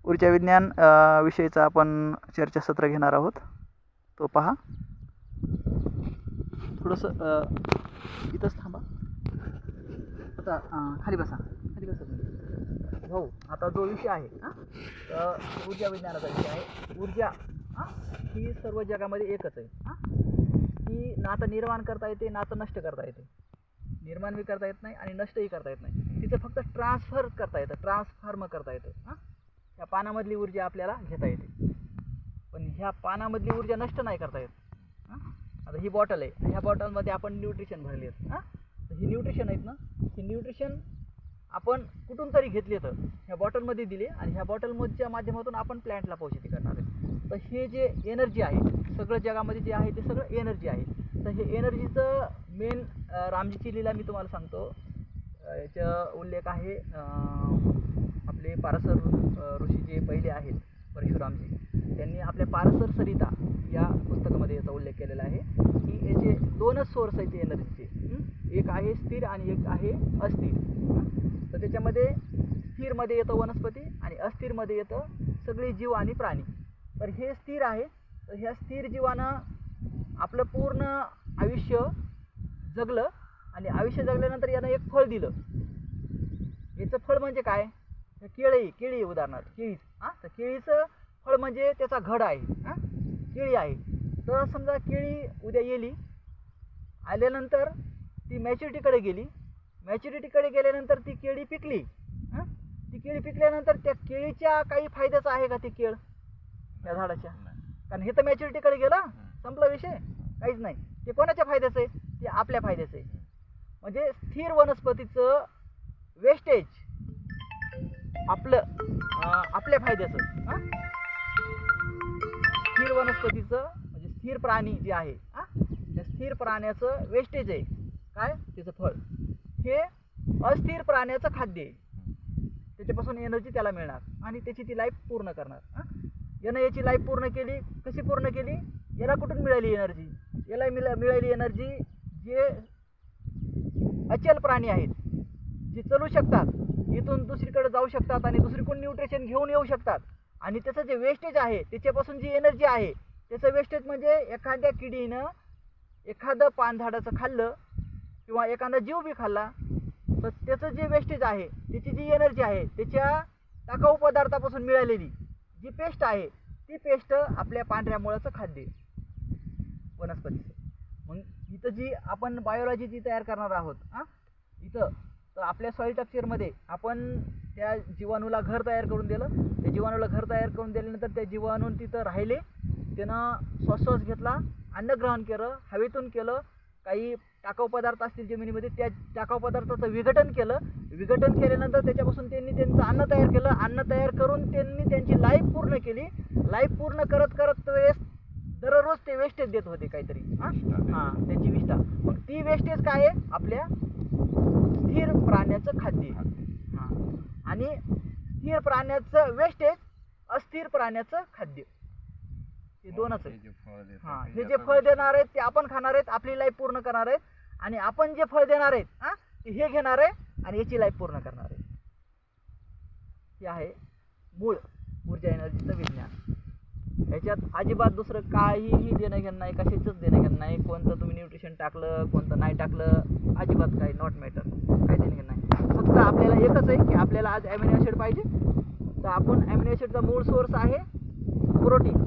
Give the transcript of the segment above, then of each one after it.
ऊर्जा विज्ञान विषयीचा आपण चर्चासत्र घेणार आहोत. तो पहा. थोडंसं इथंच थांबा. आता खाली बसा तुम्ही. हो, आता जो विषय आहे तर ऊर्जा विज्ञानाचा विषय आहे. ऊर्जा ही सर्व जगामध्ये एकच आहे. ती ना तर निर्माण करता येते ना तर नष्ट करता येते. निर्माण बी करता येत नाही आणि नष्टही करता येत नाही. तिचं फक्त ट्रान्सफर करता येतं, ट्रान्सफॉर्म करता येतं. ह्या पानामधली ऊर्जा आपल्याला घेता येते, पण ह्या पानामधली ऊर्जा नष्ट नाही करता येत. आता ही बॉटल आहे, ह्या बॉटलमध्ये आपण न्यूट्रिशन भरले आहेत. तर ही न्यूट्रिशन आहेत ना, ही न्यूट्रिशन आपण कुठून तरी घेतली तर ह्या बॉटलमध्ये दिली आणि ह्या बॉटलमधच्या माध्यमातून आपण प्लॅन्टला पोषित करणार आहे. तर हे जे एनर्जी आहे सगळं जगामध्ये जे आहे ते सगळं एनर्जी आहे. तर हे एनर्जीचं मेन रामजीची लीला मी तुम्हाला सांगतो. याचा उल्लेख आहे आपले पाराशर ऋषी जे पहिले आहेत परशुरामजी, त्यांनी आपल्या पाराशर सरिता या पुस्तकामध्ये याचा उल्लेख केलेला आहे की याचे दोनच सोर्स आहेत एनर्जीचे. एक आहे स्थिर आणि एक आहे अस्थिर. तर त्याच्यामध्ये स्थिरमध्ये येतं वनस्पती आणि अस्थिरमध्ये येतं सगळे जीव आणि प्राणी. तर हे स्थिर आहे. तर ह्या स्थिर जीवानं आपलं पूर्ण आयुष्य जगलं आणि आयुष्य जगल्यानंतर यानं एक फळ दिलं. याचं फळ म्हणजे काय? केळी उदाहरणार्थ केळी. तर केळीचं फळ म्हणजे त्याचा घड आहे, केळी आहे. तर समजा केळी उद्या येली, आल्यानंतर ती मॅच्युरिटीकडे गेली. मॅच्युरिटीकडे गेल्यानंतर ती केळी पिकली. ती केळी पिकल्यानंतर त्या केळीच्या काही फायद्याचं आहे का ते केळ या झाडाच्या? कारण हे तर मॅच्युरिटीकडे गेलं, संपला विषय, काहीच नाही. ते कोणाच्या फायद्याचं आहे? ते आपल्या फायद्याचं आहे. म्हणजे स्थिर वनस्पतीचं वेस्टेज आपलं आपल्या फायद्याचं. स्थिर वनस्पतीचं म्हणजे स्थिर प्राणी जे आहे त्या स्थिर प्राण्याचं वेस्टेज आहे काय? त्याचं फळ. हे अस्थिर प्राण्याचं खाद्य आहे. त्याच्यापासून एनर्जी त्याला मिळणार आणि त्याची ती लाईफ पूर्ण करणार. यानं याची लाईफ पूर्ण केली. कशी पूर्ण केली? याला कुठून मिळाली एनर्जी? याला मिळाली एनर्जी जे अचल प्राणी आहेत, जे चलू शकतात, इथून दुसरीकडे जाऊ शकतात आणि दुसरीकडून न्यूट्रिशन घेऊन येऊ शकतात. आणि त्याचं जे वेस्टेज आहे त्याच्यापासून जी एनर्जी आहे त्याचं वेस्टेज म्हणजे एखाद्या किडीनं एखादं पान झाडाचं खाल्लं किंवा एखादा जीव बी खाल्ला तर त्याचं जे वेस्टेज आहे, त्याची जी एनर्जी आहे, त्याच्या टाकाऊ पदार्थापासून मिळालेली जी पेस्ट आहे ती पेस्ट आपल्या पांढऱ्या मुळाचं खाद्य वनस्पतीचं. मग इथं जी आपण बायोलॉजी जी तयार करणार आहोत इथं, तर आपल्या सॉईल स्ट्रक्चरमध्ये आपण त्या जीवाणूला घर तयार करून दिलं. त्या जीवाणूला घर तयार करून दिल्यानंतर त्या जीवाणून तिथं राहिले, त्यानं श्वास घेतला, अन्नग्रहण केलं, हवेतून केलं, काही टाकाऊ पदार्थ असतील जमिनीमध्ये त्या टाकाऊ पदार्थाचं विघटन केलं. विघटन केल्यानंतर त्याच्यापासून त्यांनी त्यांचं अन्न तयार केलं. अन्न तयार करून त्यांनी त्यांची लाईफ पूर्ण केली. लाईफ पूर्ण करत करत वेळेस दररोज ते वेस्टेज देत होते काहीतरी त्यांची विष्ठा. मग ती वेस्टेज काय आहे? आपल्या स्थिर प्राण्याचं खाद्य. आणि स्थिर प्राण्याचं वेस्टेज अस्थिर प्राण्याचं खाद्य. हे दोनच आहे. हे जे फळ देणार आहेत ते आपण खाणार आहेत, आपली लाईफ पूर्ण करणार आहेत. आणि आपण जे फळ देणार आहेत ते हे घेणार आहे आणि याची लाईफ पूर्ण करणार आहे. हे आहे मूळ ऊर्जा एनर्जीचं विज्ञान. याच्यात अजिबात दुसरं काहीही देणं घेणं नाही, कशाचंच देणं घेणं नाही. कोणतं तुम्ही न्यूट्रिशन टाकलं, कोणतं नाही टाकलं, अजिबात काही नॉट मॅटर, काही देणं घेणं नाही. फक्त आपल्याला एकच आहे की आपल्याला आज ॲमिनो ॲसिड पाहिजे. तर आपण ॲमिनो ॲसिडचा मूळ सोर्स आहे प्रोटीन.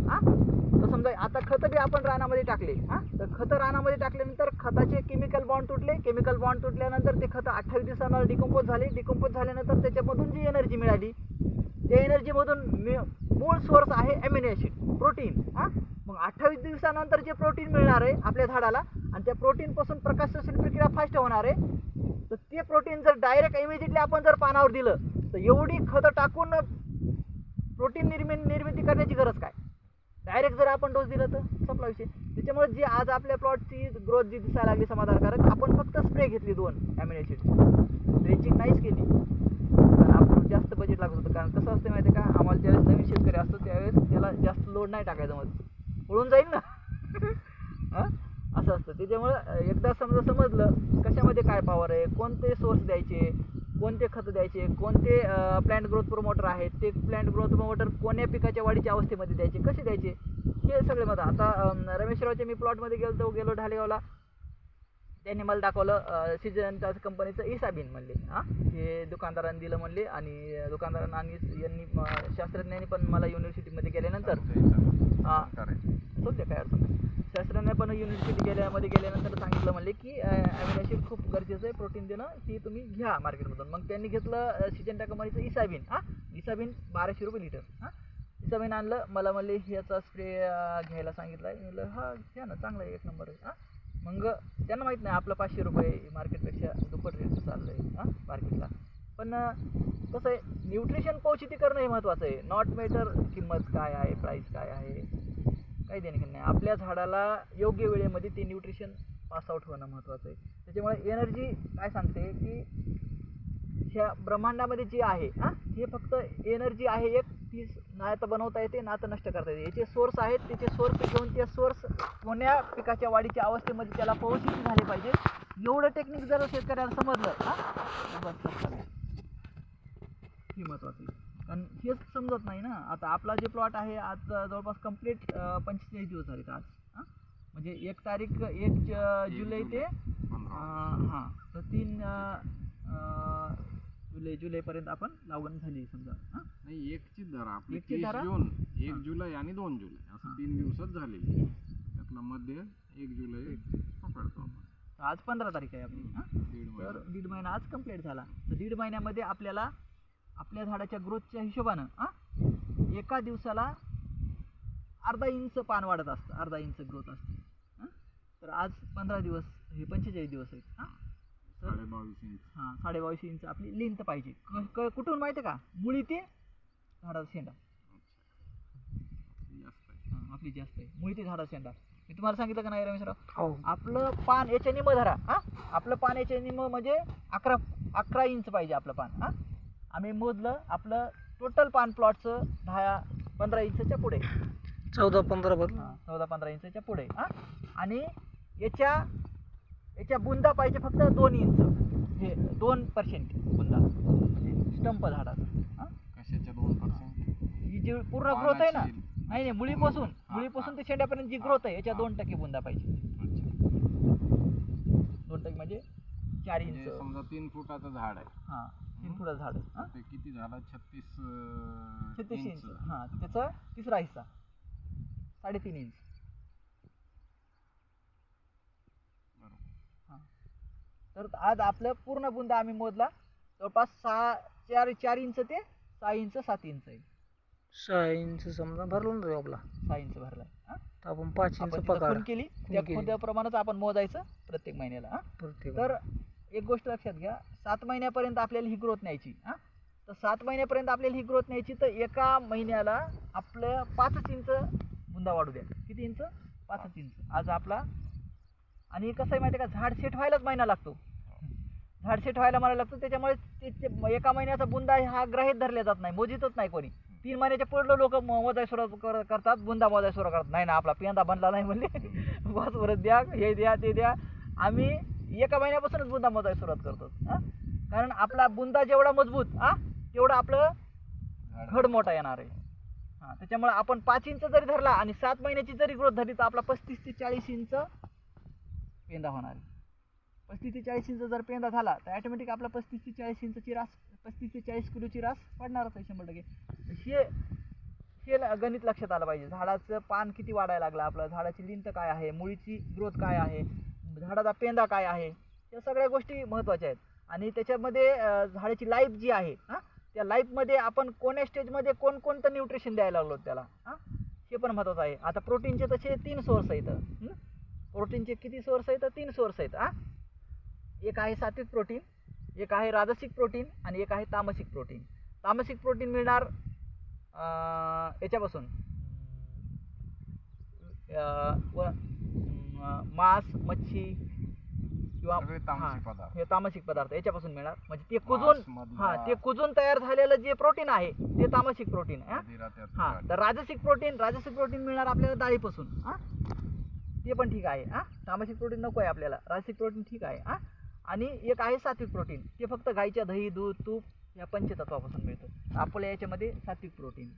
तर समजा आता खतं बी आपण रानामध्ये टाकले, तर खतं रानामध्ये टाकल्यानंतर खताचे केमिकल बॉन्ड तुटले. केमिकल बॉन्ड तुटल्यानंतर ते खतं 28 दिवसांना डिकम्पोज झाले. डिकम्पोज झाल्यानंतर त्याच्यामधून जी एनर्जी मिळाली त्या एनर्जीमधून मूळ सोर्स आहे ॲमिनो ॲसिड, प्रोटीन. मग 28 दिवसानंतर जे प्रोटीन मिळणार आहे आपल्या झाडाला आणि त्या प्रोटीनपासून प्रकाश शोषण प्रक्रिया फास्ट होणार आहे. तर ते प्रोटीन जर डायरेक्ट इमिजिएटली आपण जर पानावर दिलं तर एवढी खतं टाकून प्रोटीन निर्मिती करण्याची गरज काय? डायरेक्ट जर आपण डोस दिला तर संपला विषय. त्याच्यामुळे जी आज आपल्या प्लॉटची ग्रोथ जी दिसायला लागली समाधानकारक, आपण फक्त स्प्रे घेतली 2 ॲमिनो ॲसिडची, ड्रेंचिंग नाहीच केली. कारण आपण जास्त बजेट लागत होतं. कारण कसं असतं माहिती आहे का, आम्हाला ज्यावेळेस नवीन शेतकरी असतो त्यावेळेस त्याला जास्त लोड नाही टाकायचं, मग पळून जाईल ना असं असतं. त्याच्यामुळं एकदा समजलं कशामध्ये काय पॉवर आहे, कोणते सोर्स द्यायचे, कोणते खत द्यायचे, कोणते प्लांट ग्रोथ प्रोमोटर आहेत, ते प्लांट ग्रोथ प्रोमोटर कोण्या पिकाच्या वाढीच्या अवस्थेमध्ये द्यायचे, कसे द्यायचे, हे सगळे मत. आता रमेशरावचे मी प्लॉटमध्ये गेलो ढालेगावला, त्यांनी मला दाखवलं सिजनच्या कंपनीचं इसाबिन म्हणले. हे दुकानदारांनी दिलं म्हणले, आणि दुकानदारांना आणि यांनी शास्त्रज्ञांनी पण मला युनिव्हर्सिटीमध्ये गेल्यानंतर काय अडचण नाही, शास्त्रज्ञांनी पण युनिव्हर्सिटी गेल्यानंतर सांगितलं म्हणले की अॅमिनो ॲसिड खूप गरजेचं आहे, प्रोटीन देणं, ती तुम्ही घ्या मार्केटमधून. मग त्यांनी घेतलं सिजनच्या कंपनीचं इसाबिन. इसाबिन 1200 रुपये लिटर. इसाबिन आणलं, मला म्हणले ह्याचा स्प्रे घ्यायला सांगितलं आहे. म्हणलं हा घ्या ना, चांगला आहे, 1 नंबर आहे. मग त्यांना माहीत नाही आपलं 500 रुपये मार्केटपेक्षा दुप्पट रेट चाललं आहे मार्केटला. पण कसं आहे, न्यूट्रिशन पोषिती करणं हे महत्त्वाचं आहे. नॉट मॅटर किंमत काय आहे, प्राईस काय आहे, काही देणं नाही. आपल्या झाडाला योग्य वेळेमध्ये ते न्यूट्रिशन पास आउट होणं महत्त्वाचं आहे. त्याच्यामुळे एनर्जी काय सांगते की ह्या ब्रह्मांडामध्ये जी आहे हे फक्त एनर्जी आहे एक, ती ना तर बनवता येते ना तर नष्ट करता येते. याचे सोर्स आहेत, त्याचे सोर्स घेऊन ते सोर्स कोण्या पिकाच्या वाढीच्या अवस्थेमध्ये त्याला पोषित झाले पाहिजे, एवढं टेक्निक जर शेतकऱ्याला समजलं बस हे महत्त्वाचं आहे. कारण हेच समजत नाही ना. आता आपला जे प्लॉट आहे आज जवळपास कंप्लीट 45 दिवस झाले आज. म्हणजे 1 तारीख 1 जुलै ते तर 3 जुलैपर्यंत आपण लागवड झाली समजा. नाही, 1ची धरा आपली 30 जून, 1 जुलै आणि 2 जुलै असं 3 दिवसात झालेली. त्यातला मध्ये 1 जुलै पकडतो आपण. आज 15 तारीख आहे आपली. तर 1.5 महिना आज कंप्लीट झाला. तर 1.5 महिन्यामध्ये आपल्याला आपल्या झाडाच्या ग्रोथच्या हिशोबानं एका दिवसाला अर्धा इंच पान वाढत असतं, अर्धा इंच ग्रोथ असते. तर आज 15 दिवस, हे 45 दिवस आहेत. 22.5 इंच. 22.5 इंच आपली लेंथ पाहिजे. कुठून माहिती आहे का, मुळी ते झाडाचा शेंडा आपली जास्त आहे. मुळी ते झाडाचा शेंडा मी तुम्हाला सांगितलं का नाही रमेशराव? आपलं पान याच्या निम धरा. आपलं पान याच्या निम म्हणजे 11 इंच पाहिजे आपलं पान. आम्ही मोजलं, आपलं टोटल पान प्लॉटचं 15 इंचच्या पुढे, 14-15 इंचच्या पुढे. आणि याच्या बुंदा पाहिजे फक्त 2 इंच, हे 2% बुंदा म्हणजे स्टंप झाडाचा. कशाच्या 2%? ही जी पूर्ण ग्रोथ आहे ना, नाही मुळीपासून ते शेंड्यापर्यंत जी ग्रोथ आहे याच्या 2% बुंदा पाहिजे. 2% म्हणजे 4 इंच. समजा 3 फुटाचं झाड आहे. 3 फुटाचं झाड आहे. ते किती झालं? 36 इंच. त्याचा तिसरा हिस्सा 3.5 इंच. तर आज आपलं पूर्ण बुंदा आम्ही मोजला, जवळपास 4 इंच ते 6 इंच 7 इंच आहे. 6 इंच समजा भरलं ना आपला, 6 इंच भरलाय. तर आपण 5 इंच खून केली, त्या खुद्याप्रमाणेच आपण मोजायचं प्रत्येक महिन्याला. तर एक गोष्ट लक्षात घ्या, 7 महिन्यापर्यंत आपल्याला ही ग्रोथ न्यायची. तर 7 महिन्यापर्यंत आपल्याला ही ग्रोथ न्यायची, तर एका महिन्याला आपलं 5 इंच बुंदा वाढू द्या. किती इंच? 5 इंच आज आपला. आणि कसं आहे माहिती आहे का, झाड सेट व्हायलाच महिना लागतो. झाड सेट व्हायला मला लागतो, त्याच्यामुळे एका महिन्याचा बुंदा हा गृहीत धरला जात नाही, मोजितच नाही कोणी. 3 महिन्याच्या पुढलं लोक मोजाय सुरुवात करतात, बुंदा मोजाय सुरुवात करतात. नाही ना, आपला पेंदा बनला नाही म्हणले, बस परत द्या, हे द्या, ते द्या. आम्ही एका महिन्यापासूनच बुंदा मोजाय सुरुवात करतो. कारण आपला बुंदा जेवढा मजबूत तेवढं आपलं घड मोठा येणार आहे. त्याच्यामुळे आपण 5 इंच जरी धरला आणि 7 महिन्याची जरी ग्रोथ धरली, तर आपला 35 ते 40 इंच पेंदा होणार आहे. 35 ते 40 इंच जर पेंदा झाला, तर ॲटोमॅटिक आपला 35 ते 40 इंचची रास, 35 ते 40 किलोची रास पडणारच आहे 100%. हे गणित लक्षात आलं पाहिजे. झाडाचं पान किती वाढायला लागलं, आपलं झाडाची लिंथ काय आहे, मुळीची ग्रोथ काय आहे, झाडाचा पेंदा काय आहे, या सगळ्या गोष्टी महत्त्वाच्या आहेत. आणि त्याच्यामध्ये झाडाची लाईफ जी आहे, त्या लाईफमध्ये आपण कोण्या स्टेजमध्ये कोणकोणतं न्यूट्रिशन द्यायला लागलो त्याला, हे पण महत्त्वाचं आहे. आता प्रोटीनचे तसे 3 सोर्स आहेत. प्रोटीनचे किती सोर्स आहेत? 3 सोर्स आहेत. एक आहे सात्विक प्रोटीन, एक आहे राजसिक प्रोटीन आणि एक आहे तामसिक प्रोटीन. तामसिक प्रोटीन मिळणार याच्यापासून, मांस, मच्छी किंवा हे तामसिक पदार्थ याच्यापासून मिळणार. म्हणजे ते कुजून तयार झालेलं जे प्रोटीन आहे ते तामसिक प्रोटीन आहे. तर राजसिक प्रोटीन मिळणार आपल्याला डाळीपासून. ते पण ठीक आहे. तामसिक प्रोटीन नको आहे आपल्याला, राजसिक प्रोटीन ठीक आहे. आणि एक आहे सात्विक प्रोटीन. ते फक्त गाईच्या दही, दूध, तूप या पंचतत्वापासून मिळतं. आपल्या याच्यामध्ये सात्विक प्रोटीन,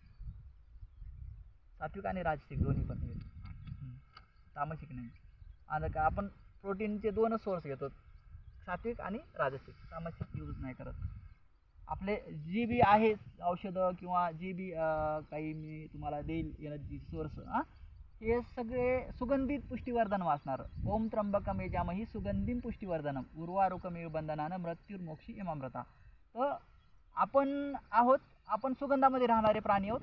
सात्विक आणि राजसिक दोन्ही पण मिळतं, तामसिक नाही. आणि आपण प्रोटीनचे दोनच सोर्स घेतो, सात्विक आणि राजसिक. तामसिक यूज नाही करत. आपले जी बी आहे औषधं किंवा जी बी काही मी तुम्हाला देईल एनर्जी सोर्स, हे सगळे सुगंधित पुष्टीवर्धन वाचणार. ओम त्र्यंबकम यजामहि सुगंधिम पुष्टीवर्धनम उर्वारुकमेव बंधनानं मृत्युर्मोक्षी यमामृता. तर आपण सुगंधामध्ये राहणारे प्राणी आहोत.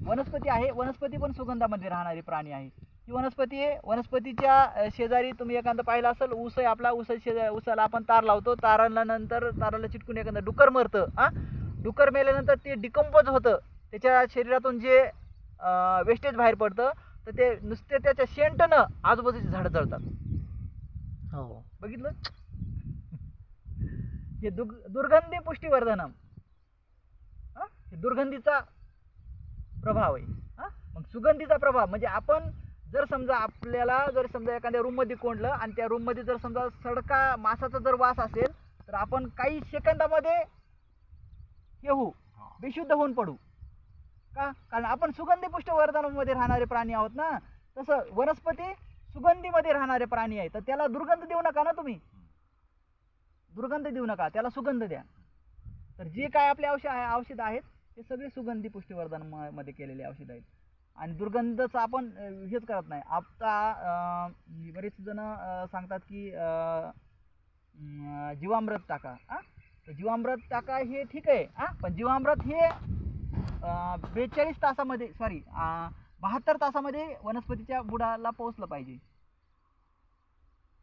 वनस्पती आहे, वनस्पती पण सुगंधामध्ये राहणारे प्राणी आहे. ही वनस्पती आहे. वनस्पतीच्या शेजारी तुम्ही एखादं पाहिलं असेल, ऊस आहे आपला. ऊसाला आपण तार लावतो. ताराला ताराला चिटकून एखादं डुक्कर मरतं. डुक्कर मेल्यानंतर ते डिकम्पोज होतं. त्याच्या शरीरातून जे वेस्टेज बाहेर पडतं, तर ते नुसते त्याच्या शेंटनं आजूबाजूची झाडं जळतात. हो, बघितलं? हे दुर्गंधी पुष्टीवर्धनम, हे दुर्गंधीचा प्रभाव आहे. मग सुगंधीचा प्रभाव म्हणजे आपण जर समजा एखाद्या रूममध्ये कोंडलं आणि त्या रूममध्ये जर समजा सडका मासाचा जर वास असेल, तर आपण काही सेकंदामध्ये हे होऊ, बेशुद्ध होऊन पडू. का? कारण आपण सुगंधी पुष्टीवर्धनामध्ये राहणारे प्राणी आहोत ना. तसं वनस्पती सुगंधीमध्ये राहणारे प्राणी आहे. तर त्याला दुर्गंध देऊ नका ना तुम्ही. दुर्गंध देऊ नका, त्याला सुगंध द्या. तर जे काय आपले औषध आहेत ते सगळे सुगंधी पुष्टीवर्धन मध्ये केलेले औषध आहेत. आणि दुर्गंधचं आपण हेच करत नाही. आता बरेच जण सांगतात की जीवामृत टाका. तर जीवामृत टाका हे ठीक आहे, पण जीवामृत हे 42 तासामध्ये 72 तासामध्ये वनस्पतीच्या बुडाला पोहोचलं पाहिजे.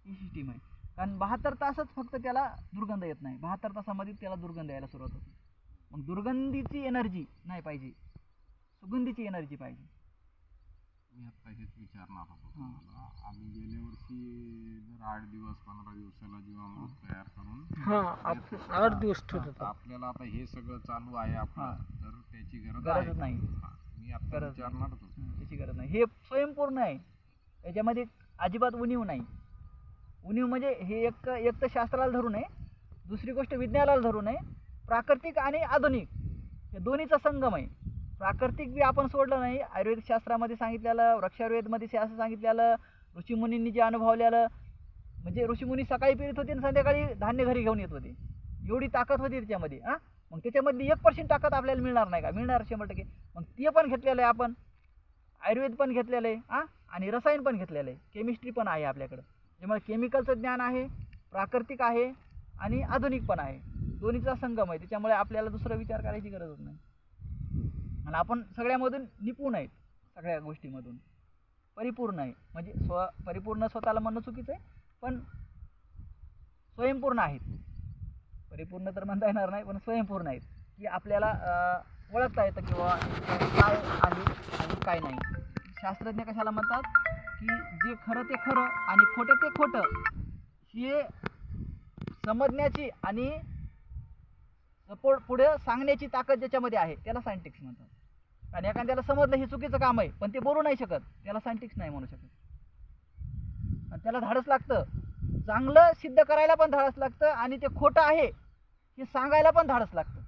ही सिस्टीम आहे. कारण 72 तासच फक्त त्याला दुर्गंध येत नाही. 72 तासामध्ये त्याला दुर्गंध यायला सुरुवात होते. मग दुर्गंधीची एनर्जी नाही पाहिजे, सुगंधीची एनर्जी पाहिजे. मी आता हेच विचारणार होतो तुम्हाला. आम्ही गेल्या वर्षी जर 8 दिवस 15 दिवसाला जीवामृत तयार करून 8 दिवस ठेवतात. आपल्याला आता हे सगळं चालू आहे आपलं, तर त्याची गरजच गरज नाही. मी आता विचारणार होतो. त्याची गरज नाही. हे स्वयंपूर्ण आहे. याच्यामध्ये अजिबात उणीव नाही. उणीव म्हणजे हे एक तर शास्त्राला धरून आहे, दुसरी गोष्ट विज्ञानाला धरून आहे. प्राकृतिक आणि आधुनिक हे दोन्हीचा संगम आहे. प्राकृतिक बी आपण सोडलं नाही. आयुर्वेदिक शास्त्रामध्ये सांगितलेलं, वृक्षायुर्वेदमध्ये असं सांगितलेलं, ऋषीमुनींनी जे अनुभवलेलं. म्हणजे ऋषीमुनी सकाळी पिरत होते आणि संध्याकाळी धान्य घरी घेऊन येत होते. एवढी ताकद होती त्याच्यामध्ये. मग त्याच्यामधली 1% ताकद आपल्याला मिळणार नाही का? मिळणार 100%. मग ते पण घेतलेलं आहे आपण. आयुर्वेद पण घेतलेलं आहे, आणि रसायन पण घेतलेलं आहे. केमिस्ट्री पण आहे आपल्याकडं. त्यामुळे केमिकलचं ज्ञान आहे, प्राकृतिक आहे आणि आधुनिक पण आहे. दोन्हीचा संगम आहे. त्याच्यामुळे आपल्याला दुसरा विचार करायची गरजच नाही. आणि आपण सगळ्यामधून निपुण आहेत, सगळ्या गोष्टीमधून परिपूर्ण आहे. म्हणजे परिपूर्ण स्वतःला म्हणणं चुकीचं आहे, पण स्वयंपूर्ण आहेत. परिपूर्ण तर म्हणता येणार नाही, पण स्वयंपूर्ण आहेत. की आपल्याला ओळखता येतं किंवा काय आहे आणि काय नाही. शास्त्रज्ञ कशाला म्हणतात की जे खरं ते खरं आणि खोटं ते खोटं हे समजण्याची आणि पुढे सांगण्याची ताकद ज्याच्यामध्ये आहे त्याला सायंटिस्ट म्हणतात. आणि एखाद्याला समजलं हे चुकीचं काम आहे, पण ते बोलू नाही शकत, त्याला सायंटिस्ट नाही म्हणू शकत. आणि त्याला धाडस लागतं, चांगलं सिद्ध करायला पण धाडस लागतं, आणि ते खोटं आहे हे सांगायला पण धाडस लागतं.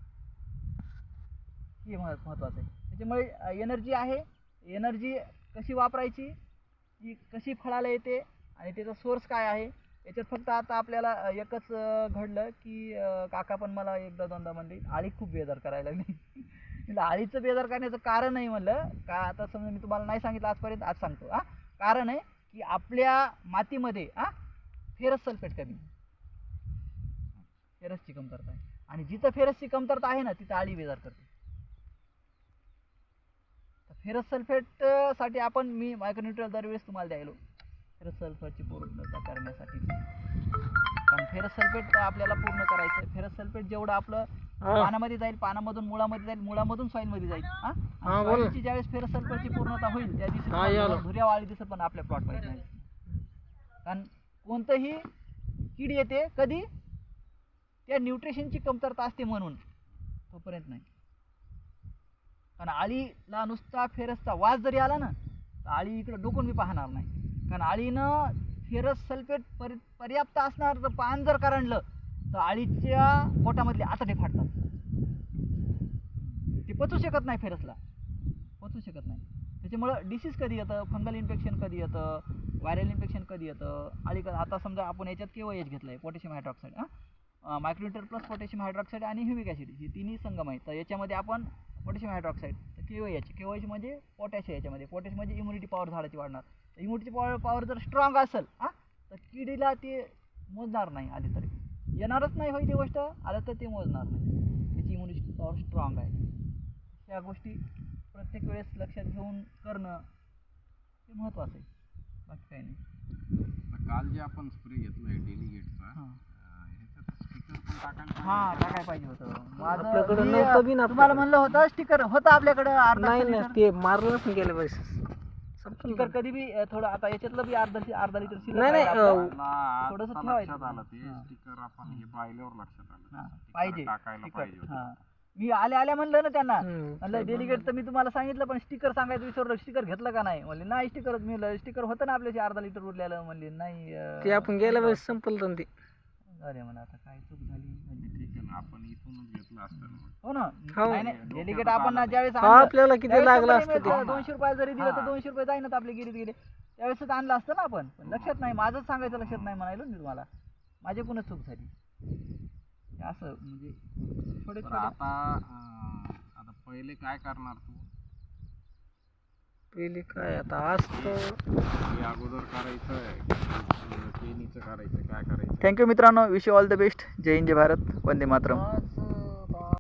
हे महत्त्वाचं आहे. त्याच्यामुळे एनर्जी आहे. एनर्जी कशी वापरायची, ती कशी फळाला येते आणि त्याचा सोर्स काय आहे. याच्यात फक्त आता आपल्याला एकच घडलं की काका पण मला एकदा दोनदा म्हणले आळी खूप बेजार करायला लागली. आळीचं बेजार करण्याचं कारण नाही म्हणलं का, आता समजा मी तुम्हाला नाही सांगितलं आजपर्यंत, आज सांगतो. कारण आहे की आपल्या मातीमध्ये फेरस सल्फेट कमी, फेरसची कमतरता आहे. आणि जिथं फेरसची कमतरता आहे ना तिथं आळी बेजार करते. फेरस सल्फेट साठी आपण मी मायक्रोन्यूट्रियल दरवेळेस तुम्हाला द्यायलो फेरस सल्फेटची पूर्णता करण्यासाठी. कारण फेरस सल्फेट आपल्याला पूर्ण करायचं. फेरस सल्फेट जेवढं आपलं पानामध्ये जाईल, पानामधून मुळामध्ये जाईल, मुळामधून सॉईलमध्ये जाईल. सॉईलची ज्यावेळेस फेरस सल्फेटची पूर्णता होईल त्या दिवशी धुऱ्या वाळी दिसत पण आपल्या प्लॉट मध्ये नाही. कारण कोणतंही कीड येते कधी त्या न्यूट्रिशनची कमतरता असते म्हणून, तोपर्यंत नाही. कारण आळीला नुसता फेरसचा वास जरी आला ना तर आळी इकडे डोकून मी पाहणार नाही. कारण आळीनं फेरस सल्फेट पर्याप्त असणार तर पान जर करंडलं तर अळीच्या पोटामधले आतडे फाटतात. ते पचू शकत नाही फेरसला, पचू शकत नाही. त्याच्यामुळं डिसीज कधी येतं, फंगल इन्फेक्शन कधी येतं, व्हायरल इन्फेक्शन कधी येतं, आता समजा आपण याच्यात KOH घेतलं आहे, potassium hydroxide, micronutrient plus potassium hydroxide आणि ह्युमिक ॲसिड ही तिन्ही संगम आहेत. तर याच्यामध्ये आपण पोटॅशियम हायड्रॉक्साईड तर KOH म्हणजे पोटॅश आहे याच्यामध्ये. पोटॅश म्हणजे इम्युनिटी पॉवर झाडाची वाढणार. इम्युनिटी पॉवर जर स्ट्रॉंग असेल तर किडीला ते मोजणार नाही, आली तरी येणारच नाही होईल ती गोष्ट, आलं तर ते मोजणार नाही. त्याची इम्युनिटी पॉवर स्ट्रॉंग आहे. ह्या गोष्टी प्रत्येक वेळेस लक्षात घेऊन करणं हे महत्त्वाचं आहे, बाकी काही नाही. आता काल जे आपण स्प्रे घेतलाय डेलिगेटचा, हां ह्याच्यात स्टिकर पण टाकायला हां टाकायला पाहिजे होतं. आपल्याकडं मी, नव्हतं बी ना तुम्हाला आपल्याकडं. म्हणलं होतं स्टिकर होतं आपल्याकडं अर्धा नाही लिटर. नाही ते मारलं पण गेले पैसे स्टिकर कधी बी थोडं आता याच्यातलं बी अर्धा लिटर शिल्लक नाही, आहे नाही, आपलं. मला आता थोडंसं लक्षात ठेवायचं. आलं ते हां. स्टिकर आपण हे पाहिल्यावर लक्षात आलं. हां, sticker पाहिजे टाकायला स्टिकर. पाहिजे होतं. हां मी आल्या म्हणलं ना त्यांना, हम्म. म्हणलं डेलिगेट तर मी तुम्हाला सांगितलं पण स्टिकर सांगायचं विसरलो. स्टिकर घेतलं का नाही म्हणले नाही स्टिकरच मिळलं. स्टिकर होतं ना आपल्याशी अर्धा लिटर उरलेलं, म्हणले नाही ते आपण गेल्या वेळेस संपलं तर ते. अरे म्हणा आता काय चूक झाली. ठीक आहे ना, आपण इथूनच घेतलं असतं ना. हो ना. हो. नाही नाही डोक्यात डेलिगेट आलं आपण नाही. ज्यावेळेस हा, आणलं, आपल्याला किती त्यावेळेस लागलं शंभर असतं ते. मिळतं. 200 रुपये जरी दिलं तर हां. 200 रुपये जाईनात आपले गिरीत गेले. त्यावेळेस आणलं असतं ना आपण, पण लक्षात नाही. माझंच सांगायचं लक्षात नाही म्हणायलो मी तुम्हाला. माझ्याकडूनच चूक झाली. हे असं म्हणजे थोडे बरं, थोडे आता पहिले काय करणार तू? पहिले काय आता आज तर हे अगोदर करायचं केनीचं करायचं, काय करायचं? थँक्यू मित्रांनो. Wish you all the best. जय हिंद, जय भारत, वंदे मातरम. आज